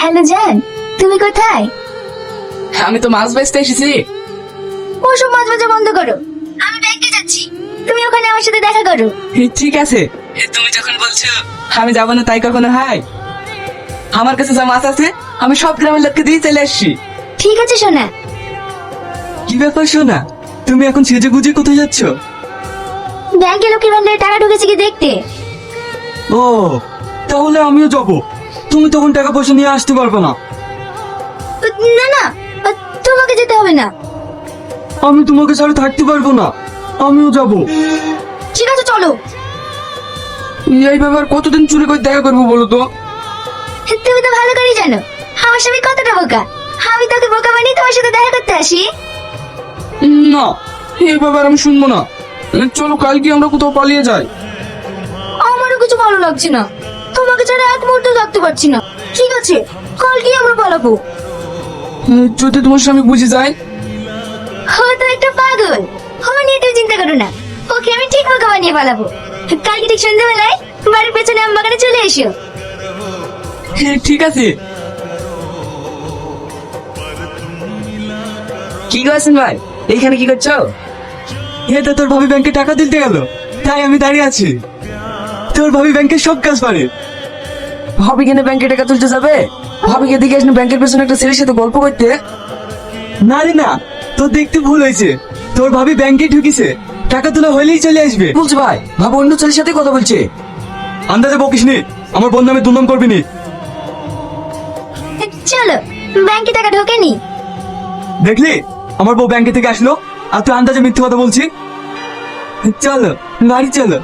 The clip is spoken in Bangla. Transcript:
হ্যালো জান, তুমি কোথায়? আমি তো মাছ বেচতে এসেছি। ওসব মাছ ভাজা বন্ধ করো, আমি ব্যাংকে যাচ্ছি। তুমি ওখানে আমার সাথে দেখা করো। ঠিক আছে, তুমি যখন বলছো আমি যাবো না তাই কখনো হয়? আমার কাছে যা মাছ আছে আমি সব গ্রামের লোককে দিয়ে চলে আসছি। ঠিক আছে সোনা। কি ব্যাপার সোনা, তুমি এখন সেজে গুজে কোথায় যাচ্ছ? ব্যাংকে লক্ষ্মীর ভান্ডারে টাকা ঢুকেছে কি দেখতে। ও, তাহলে আমিও যাব। তুমি তখন টাকা পয়সা নিয়ে আসতে পারবে না। না না, তোমাকে যেতে হবে না। আমি তোমাকে ছাড়া থাকতে পারবো না, আমিও যাব। ঠিক আছে চলো। এই ব্যাপার কতদিন চুরি করে দেখা করবো বলো তো? তুমি তো ভালো করেই জানো আমার স্বামী কতটা বোকা। আমি তোকে বোকা বানিয়ে তোমার সাথে দেখা করতে আসি। না, এই ব্যাপার আমি শুনবো না। চলো কালকে আমরা কোথাও পালিয়ে যাই। আমারও কিছু ভালো লাগছে না, তোমাকে ছাড়া এক মুহূর্ত থাকতে পারছি না। ঠিক আছে, কালকে আমরা পালাবো। যদি তোমার স্বামী বুঝে যায়? ও তো একটা পাগল, ও নিয়ে তুমি চিন্তা করো না। ওকে আমি ঠিক বোকা বানিয়ে পালাবো। কালকে ঠিক সন্ধ্যাবেলায় বাড়ির পেছনে আম বাগানে চলে এসো। ঠিক আছে। কি করছেন ভাই, এইখানে কি করছো? এটা তোর ভাবি ব্যাংকে টাকা দিতে গেল, তাই আমি দাঁড়িয়ে আছি। তোর ভাবি ব্যাংকের সব কাজ পারে। ভাবি কেন ব্যাংকে টাকা তুলতে যাবে? ভাবিকে দিকে আসলে ব্যাংকের পেছনে একটা ছেলের সাথে গল্প করতে। না রে না, তোর দেখতে ভুল হয়েছে। তোর ভাবি ব্যাংকে ঢুকিছে, টাকা তোলা হইলেই চলে আসবে। বলছি ভাই, ভাবি অন্য ছেলের সাথে কথা বলছে। আন্দাজে বকিস নি, আমার বোন নামে দুর্নাম করবি নি। চলো, ব্যাংকে টাকা ঢোকেনি। দেখলি, আমার বউ ব্যাংকে থেকে আসলো আর তুই আন্দাজে মিথ্যে কথা বলছি। চলো বাড়ি চলো।